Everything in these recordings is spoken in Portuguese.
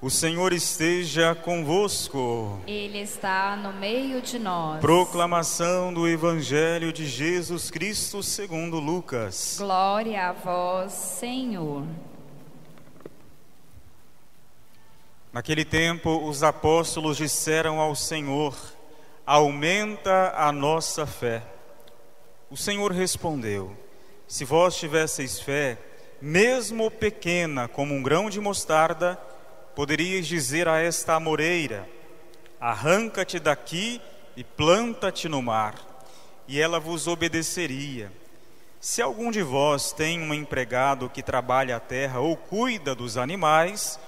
O Senhor esteja convosco. Ele está no meio de nós. Proclamação do Evangelho de Jesus Cristo segundo Lucas. Glória a vós, Senhor. Naquele tempo, os apóstolos disseram ao Senhor: aumenta a nossa fé. O Senhor respondeu: se vós tivesseis fé, mesmo pequena como um grão de mostarda, poderíeis dizer a esta amoreira: arranca-te daqui e planta-te no mar, e ela vos obedeceria. Se algum de vós tem um empregado que trabalha a terra ou cuida dos animais,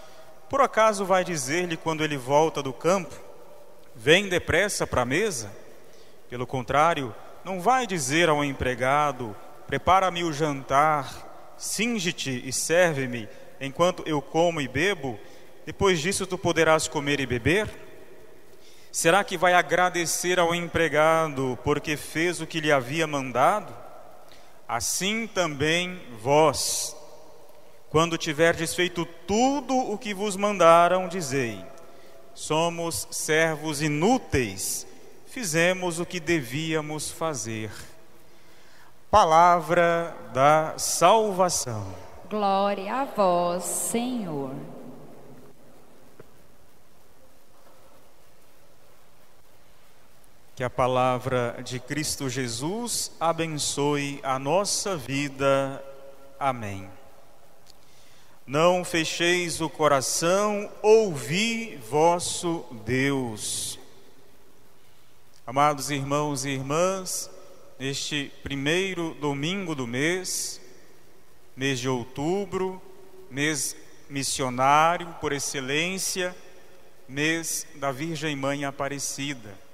por acaso vai dizer-lhe quando ele volta do campo: vem depressa para a mesa? Pelo contrário, não vai dizer ao empregado: prepara-me o jantar, cinge-te e serve-me, enquanto eu como e bebo, depois disso tu poderás comer e beber? Será que vai agradecer ao empregado porque fez o que lhe havia mandado? Assim também vós, quando tiverdes feito tudo o que vos mandaram, dizei: somos servos inúteis, fizemos o que devíamos fazer. Palavra da salvação. Glória a vós, Senhor. Que a palavra de Cristo Jesus abençoe a nossa vida. Amém. Não fecheis o coração, ouvi vosso Deus. Amados irmãos e irmãs, neste primeiro domingo do mês de outubro, mês missionário por excelência, mês da Virgem Mãe Aparecida.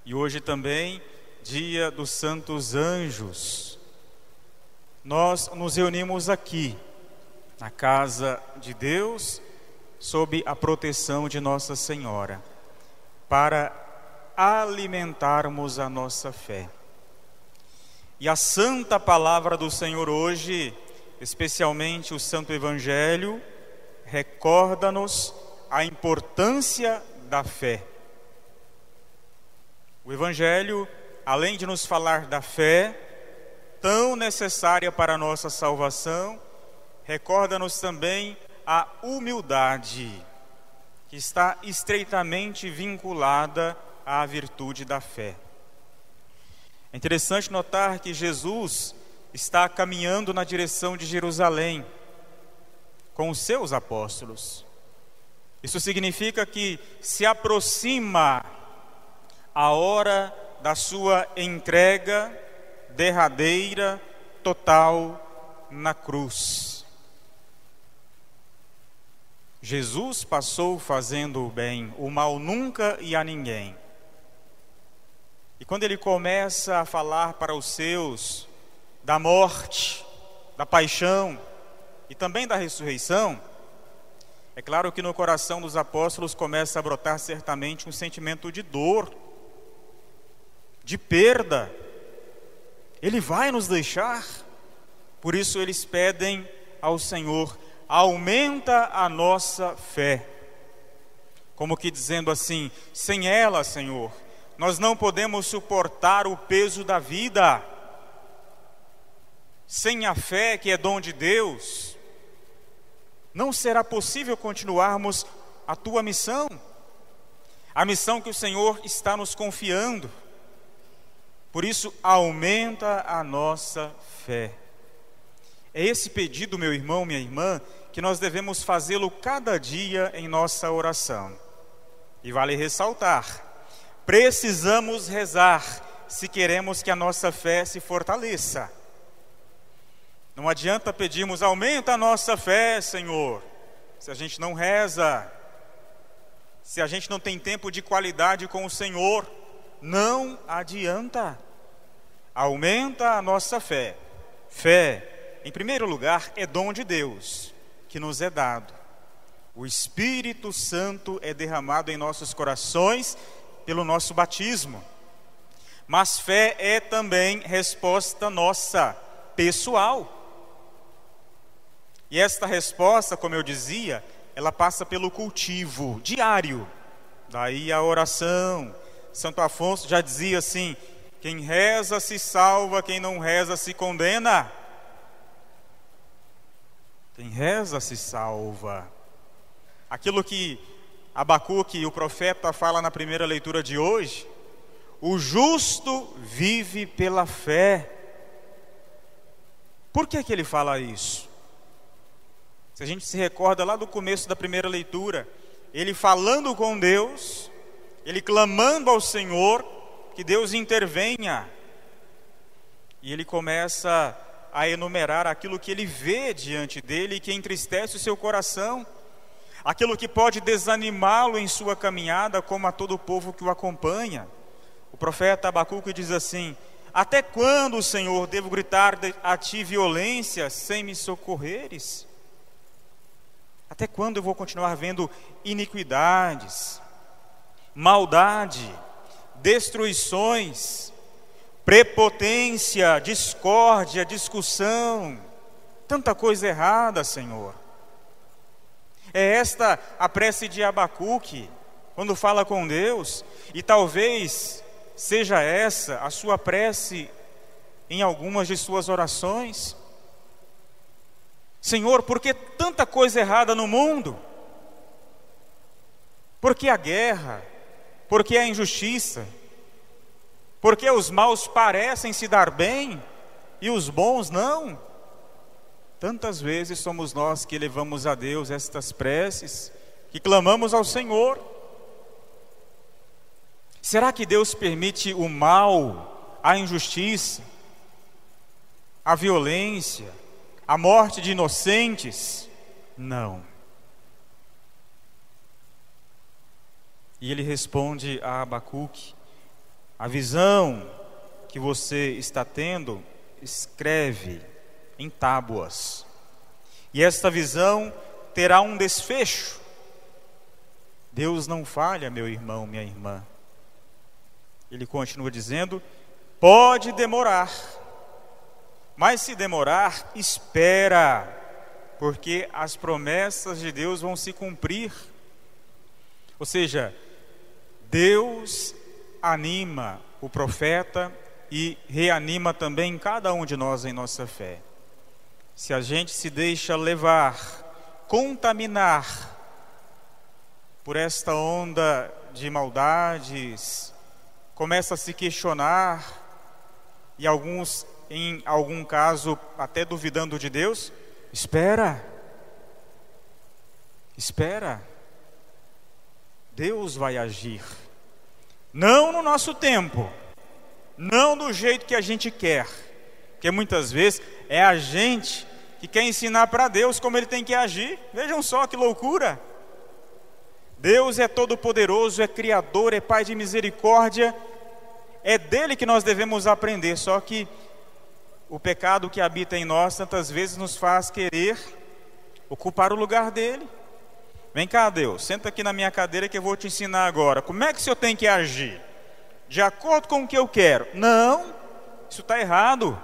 E hoje também, dia dos Santos Anjos. Nós nos reunimos aqui, na casa de Deus, sob a proteção de Nossa Senhora, para alimentarmos a nossa fé. E a santa palavra do Senhor hoje, especialmente o Santo Evangelho, recorda-nos a importância da fé. O Evangelho, além de nos falar da fé, tão necessária para a nossa salvação, recorda-nos também a humildade, que está estreitamente vinculada à virtude da fé. É interessante notar que Jesus está caminhando na direção de Jerusalém com os seus apóstolos. Isso significa que se aproxima a hora da sua entrega derradeira, total, na cruz. Jesus passou fazendo o bem, o mal nunca e a ninguém. E quando ele começa a falar para os seus da morte, da paixão e também da ressurreição, é claro que no coração dos apóstolos começa a brotar certamente um sentimento de dor, de perda. Ele vai nos deixar. Por isso eles pedem ao Senhor: aumenta a nossa fé. Como que dizendo assim: sem ela, Senhor, nós não podemos suportar o peso da vida. Sem a fé, que é dom de Deus, não será possível continuarmos a tua missão, a missão que o Senhor está nos confiando. Por isso, aumenta a nossa fé. É esse pedido, meu irmão, minha irmã, que nós devemos fazê-lo cada dia em nossa oração. E vale ressaltar: precisamos rezar se queremos que a nossa fé se fortaleça. Não adianta pedirmos: aumenta a nossa fé, Senhor, se a gente não reza, se a gente não tem tempo de qualidade com o Senhor. Não adianta. Aumenta a nossa fé. Fé, em primeiro lugar, é dom de Deus, que nos é dado. O Espírito Santo é derramado em nossos corações pelo nosso batismo. Mas fé é também resposta nossa, pessoal. E esta resposta, como eu dizia, ela passa pelo cultivo diário. Daí a oração. Santo Afonso já dizia assim: quem reza se salva, quem não reza se condena. Quem reza se salva. Aquilo que Abacuque, o profeta, fala na primeira leitura de hoje: o justo vive pela fé. Por que ele fala isso? Se a gente se recorda lá do começo da primeira leitura, ele falando com Deus, ele clamando ao Senhor, que Deus intervenha. E ele começa a enumerar aquilo que ele vê diante dele e que entristece o seu coração, aquilo que pode desanimá-lo em sua caminhada, como a todo o povo que o acompanha. O profeta Abacuque diz assim: até quando, Senhor, devo gritar a ti violência sem me socorreres? Até quando eu vou continuar vendo iniquidades, maldade, destruições, prepotência, discórdia, discussão, tanta coisa errada, Senhor? É esta a prece de Abacuque, quando fala com Deus, e talvez seja essa a sua prece em algumas de suas orações. Senhor, por que tanta coisa errada no mundo? Por que a guerra? Por que a injustiça? Por que os maus parecem se dar bem e os bons não? Tantas vezes somos nós que elevamos a Deus estas preces, que clamamos ao Senhor. Será que Deus permite o mal, a injustiça, a violência, a morte de inocentes? Não. E ele responde a Abacuque: a visão que você está tendo, escreve em tábuas, e esta visão terá um desfecho. Deus não falha, meu irmão, minha irmã. Ele continua dizendo: pode demorar, mas se demorar, espera, porque as promessas de Deus vão se cumprir. Ou seja, Deus anima o profeta e reanima também cada um de nós em nossa fé. Se a gente se deixa levar, contaminar por esta onda de maldades, começa a se questionar, e alguns, em algum caso, até duvidando de Deus, espera. Deus vai agir. Não no nosso tempo, não do jeito que a gente quer, porque muitas vezes é a gente que quer ensinar para Deus como Ele tem que agir. Vejam só que loucura. Deus é todo poderoso, é criador, é Pai de misericórdia, é dele que nós devemos aprender. Só que o pecado que habita em nós tantas vezes nos faz querer ocupar o lugar dele. Vem cá, Deus, senta aqui na minha cadeira que eu vou te ensinar agora. Como é que o senhor tem que agir? De acordo com o que eu quero? Não, isso está errado.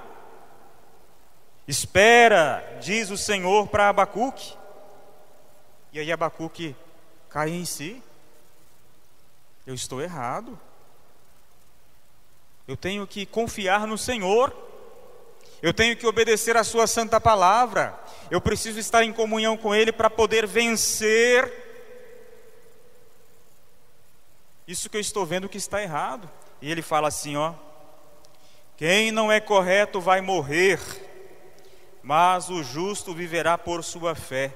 Espera, diz o Senhor para Abacuque. E aí Abacuque cai em si. Eu estou errado. Eu tenho que confiar no Senhor. Eu tenho que obedecer a sua santa palavra. Eu preciso estar em comunhão com Ele para poder vencer isso que eu estou vendo que está errado. E ele fala assim, ó: quem não é correto vai morrer, mas o justo viverá por sua fé.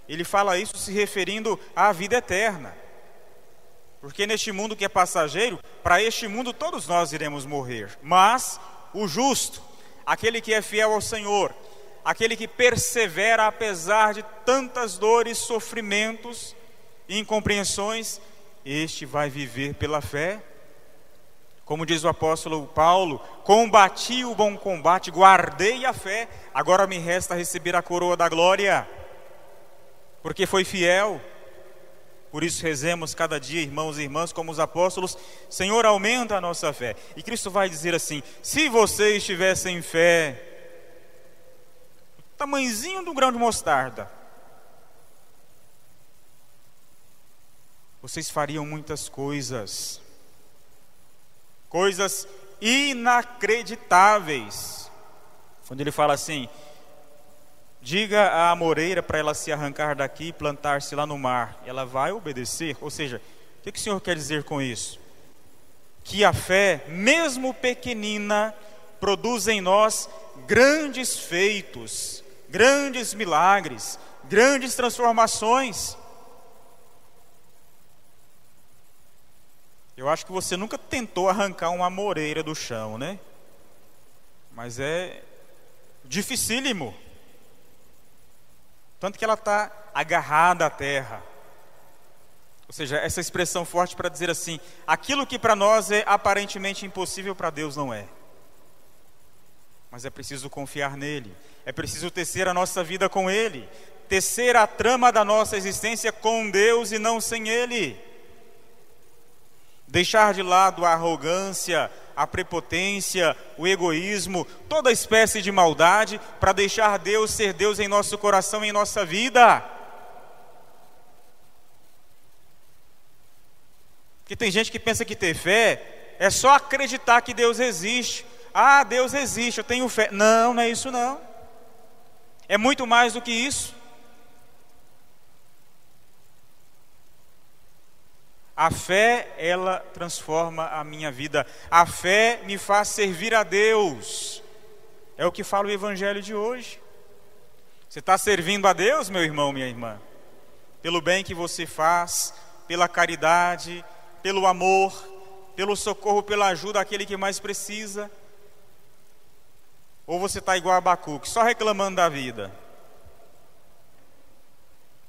Ele fala isso se referindo à vida eterna, porque neste mundo que é passageiro, para este mundo todos nós iremos morrer, mas o justo, aquele que é fiel ao Senhor, aquele que persevera apesar de tantas dores, sofrimentos e incompreensões, este vai viver pela fé. Como diz o apóstolo Paulo: combati o bom combate, guardei a fé, agora me resta receber a coroa da glória, porque foi fiel. Por isso rezemos cada dia, irmãos e irmãs, como os apóstolos: Senhor, aumenta a nossa fé. E Cristo vai dizer assim: se vocês tivessem fé, o tamanhozinho do grão de mostarda, vocês fariam muitas coisas, coisas inacreditáveis. Quando ele fala assim, diga à amoreira para ela se arrancar daqui e plantar-se lá no mar, ela vai obedecer. Ou seja, o que o Senhor quer dizer com isso? Que a fé, mesmo pequenina, produz em nós grandes feitos, grandes milagres, grandes transformações. Eu acho que você nunca tentou arrancar uma amoreira do chão, né? Mas é dificílimo. Tanto que ela está agarrada à terra. Ou seja, essa expressão forte para dizer assim, aquilo que para nós é aparentemente impossível, para Deus não é. Mas é preciso confiar nele, é preciso tecer a nossa vida com ele, tecer a trama da nossa existência com Deus e não sem ele. Deixar de lado a arrogância, a prepotência, o egoísmo, toda espécie de maldade, para deixar Deus ser Deus em nosso coração e em nossa vida. Porque tem gente que pensa que ter fé é só acreditar que Deus existe. Ah, Deus existe, eu tenho fé. Não, não é isso não. É muito mais do que isso. A fé, ela transforma a minha vida. A fé me faz servir a Deus. É o que fala o Evangelho de hoje. Você está servindo a Deus, meu irmão, minha irmã? Pelo bem que você faz, pela caridade, pelo amor, pelo socorro, pela ajuda àquele que mais precisa? Ou você está igual a Abacuque, só reclamando da vida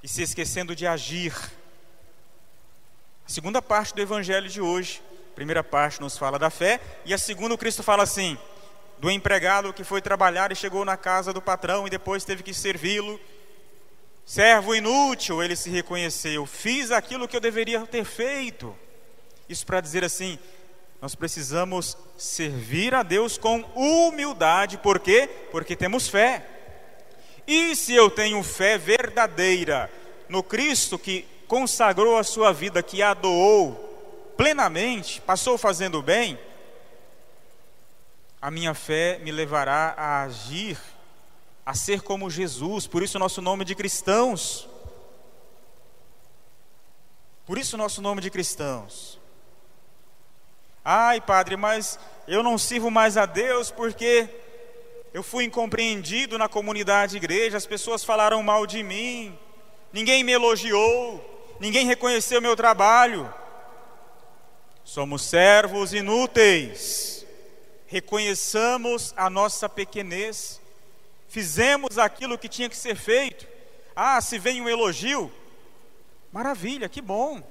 e se esquecendo de agir? A segunda parte do Evangelho de hoje, a primeira parte nos fala da fé, e a segunda o Cristo fala assim, do empregado que foi trabalhar e chegou na casa do patrão e depois teve que servi-lo. Servo inútil, ele se reconheceu, fiz aquilo que eu deveria ter feito. Isso para dizer assim, nós precisamos servir a Deus com humildade. Por quê? Porque temos fé. E se eu tenho fé verdadeira no Cristo que consagrou a sua vida, que a doou plenamente, passou fazendo o bem, a minha fé me levará a agir, a ser como Jesus. Por isso o nosso nome de cristãos. Por isso o nosso nome de cristãos. Ai, padre, mas eu não sirvo mais a Deus porque eu fui incompreendido na comunidade de igreja, as pessoas falaram mal de mim, ninguém me elogiou, ninguém reconheceu meu trabalho. Somos servos inúteis. Reconheçamos a nossa pequenez. Fizemos aquilo que tinha que ser feito. Ah, se vem um elogio, maravilha, que bom.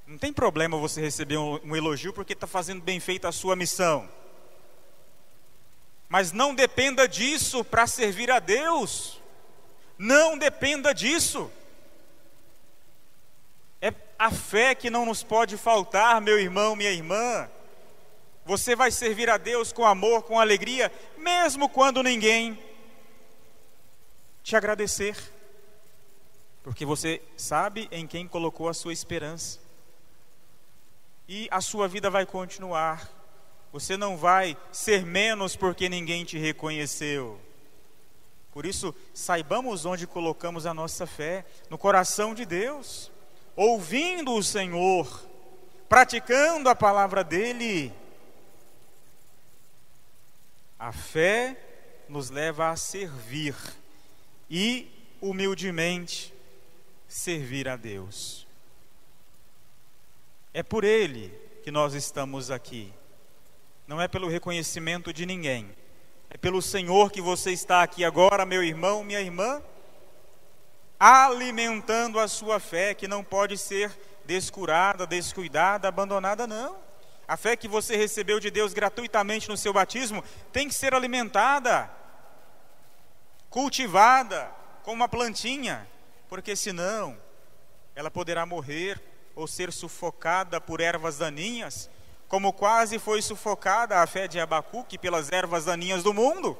Não tem problema você receber um elogio porque está fazendo bem feita a sua missão. Mas não dependa disso para servir a Deus. Não dependa disso. É a fé que não nos pode faltar, meu irmão, minha irmã. Você vai servir a Deus com amor, com alegria, mesmo quando ninguém te agradecer. Porque você sabe em quem colocou a sua esperança. E a sua vida vai continuar. Você não vai ser menos porque ninguém te reconheceu. Por isso, saibamos onde colocamos a nossa fé, no coração de Deus, ouvindo o Senhor, praticando a palavra dEle. A fé nos leva a servir e, humildemente, servir a Deus. É por Ele que nós estamos aqui. Não é pelo reconhecimento de ninguém. É pelo Senhor que você está aqui agora, meu irmão, minha irmã, alimentando a sua fé, que não pode ser descurada, descuidada, abandonada, não. A fé que você recebeu de Deus gratuitamente no seu batismo tem que ser alimentada, cultivada, como uma plantinha, porque senão ela poderá morrer ou ser sufocada por ervas daninhas, como quase foi sufocada a fé de Abacuque pelas ervas daninhas do mundo.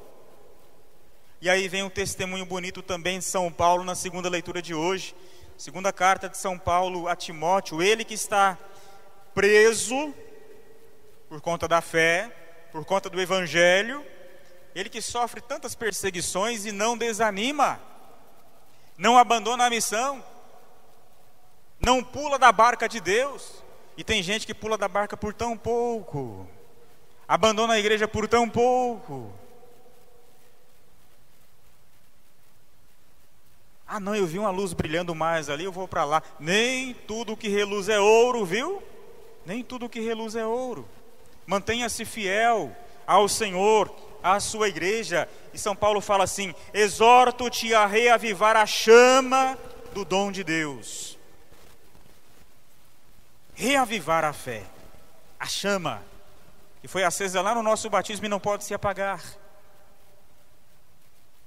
E aí vem um testemunho bonito também de São Paulo na segunda leitura de hoje, segunda carta de São Paulo a Timóteo, ele que está preso por conta da fé, por conta do Evangelho, ele que sofre tantas perseguições e não desanima, não abandona a missão, não pula da barca de Deus. E tem gente que pula da barca por tão pouco, abandona a igreja por tão pouco. Ah não, eu vi uma luz brilhando mais ali, eu vou para lá. Nem tudo que reluz é ouro, viu? Nem tudo que reluz é ouro. Mantenha-se fiel ao Senhor, à sua igreja. E São Paulo fala assim: exorto-te a reavivar a chama do dom de Deus. Reavivar a fé, a chama que foi acesa lá no nosso batismo e não pode se apagar.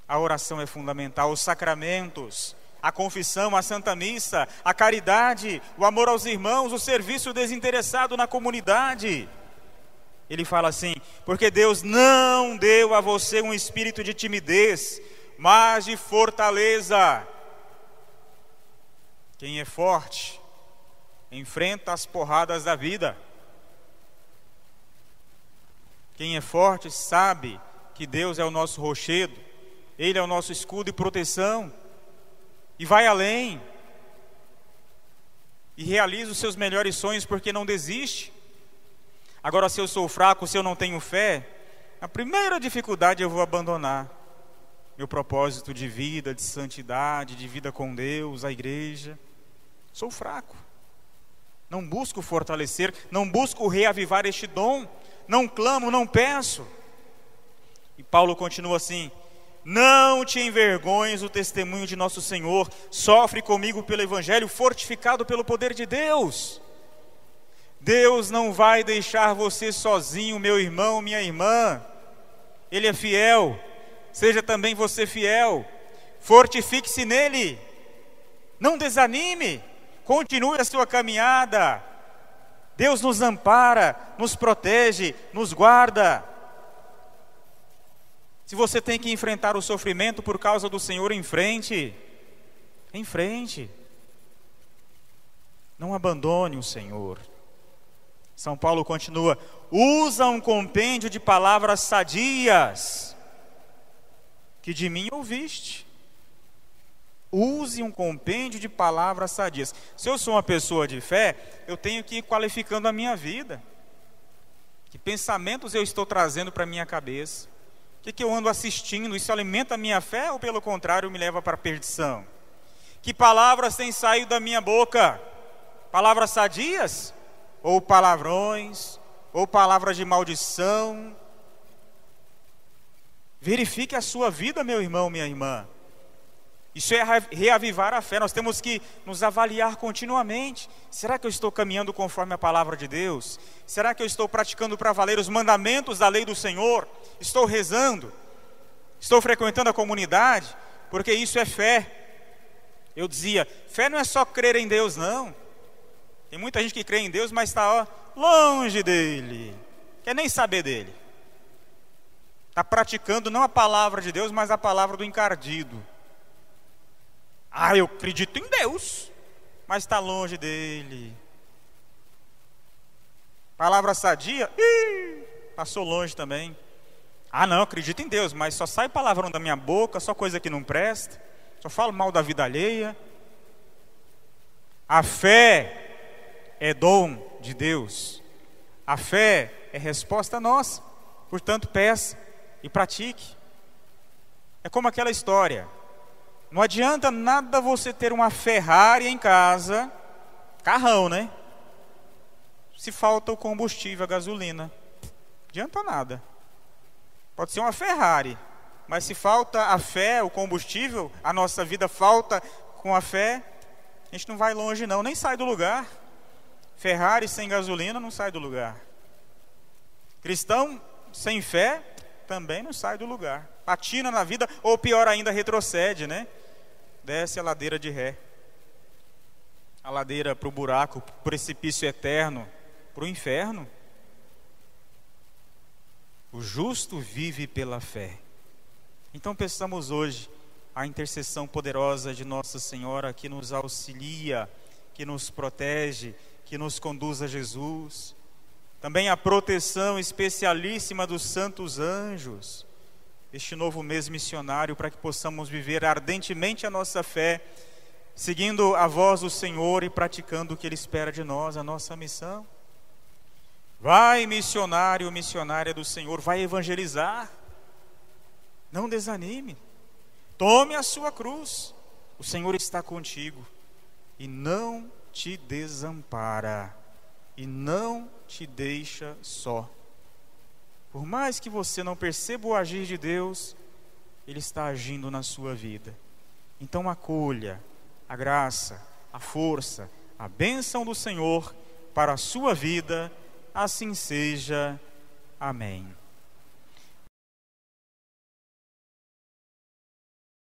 A oração é fundamental, os sacramentos, a confissão, a Santa Missa, a caridade, o amor aos irmãos, o serviço desinteressado na comunidade. Ele fala assim: porque Deus não deu a você um espírito de timidez, mas de fortaleza. Quem é forte enfrenta as porradas da vida. Quem é forte sabe que Deus é o nosso rochedo, Ele é o nosso escudo e proteção, e vai além, e realiza os seus melhores sonhos porque não desiste. Agora, se eu sou fraco, se eu não tenho fé, a primeira dificuldade eu vou abandonar meu propósito de vida, de santidade, de vida com Deus, a igreja. Sou fraco, não busco fortalecer, não busco reavivar este dom, não clamo, não peço. E Paulo continua assim: não te envergonhes do testemunho de nosso Senhor, sofre comigo pelo Evangelho, fortificado pelo poder de Deus. Deus não vai deixar você sozinho, meu irmão, minha irmã. Ele é fiel, seja também você fiel. Fortifique-se nele, não desanime, continue a sua caminhada. Deus nos ampara, nos protege, nos guarda. Se você tem que enfrentar o sofrimento por causa do Senhor, enfrente. Enfrente. Não abandone o Senhor. São Paulo continua: usa um compêndio de palavras sadias que de mim ouviste. Use um compêndio de palavras sadias. Se eu sou uma pessoa de fé, eu tenho que ir qualificando a minha vida. Que pensamentos eu estou trazendo para a minha cabeça? O que eu ando assistindo? Isso alimenta a minha fé ou, pelo contrário, me leva para a perdição? Que palavras têm saído da minha boca? Palavras sadias? Ou palavrões? Ou palavras de maldição? Verifique a sua vida, meu irmão, minha irmã. Isso é reavivar a fé. Nós temos que nos avaliar continuamente. Será que eu estou caminhando conforme a palavra de Deus? Será que eu estou praticando para valer os mandamentos da lei do Senhor? Estou rezando? Estou frequentando a comunidade? Porque isso é fé. Eu dizia, fé não é só crer em Deus, não. Tem muita gente que crê em Deus, mas está longe dele, quer nem saber dele. Está praticando não a palavra de Deus, mas a palavra do encardido. Ah, eu acredito em Deus, mas está longe dele. Palavra sadia, passou longe também. Ah não, eu acredito em Deus, mas só sai palavrão da minha boca, só coisa que não presta, só falo mal da vida alheia. A fé é dom de Deus, a fé é resposta nossa, portanto peça e pratique. É como aquela história: não adianta nada você ter uma Ferrari em casa, carrão, né? Se falta o combustível, a gasolina, não adianta nada. Pode ser uma Ferrari, mas se falta a fé, o combustível, a nossa vida falta com a fé, a gente não vai longe não, nem sai do lugar. Ferrari sem gasolina não sai do lugar. Cristão sem fé também não sai do lugar. Patina na vida, ou pior ainda, retrocede, né? Desce a ladeira de ré. A ladeira para o buraco, para o precipício eterno, para o inferno. O justo vive pela fé. Então pensamos hoje a intercessão poderosa de Nossa Senhora, que nos auxilia, que nos protege, que nos conduz a Jesus. Também a proteção especialíssima dos santos anjos, este novo mês missionário, para que possamos viver ardentemente a nossa fé, seguindo a voz do Senhor e praticando o que Ele espera de nós, a nossa missão. Vai, missionário, missionária do Senhor, vai evangelizar. Não desanime. Tome a sua cruz. O Senhor está contigo e não te desampara e não te deixa só. Por mais que você não perceba o agir de Deus, Ele está agindo na sua vida. Então acolha a graça, a força, a bênção do Senhor para a sua vida. Assim seja. Amém.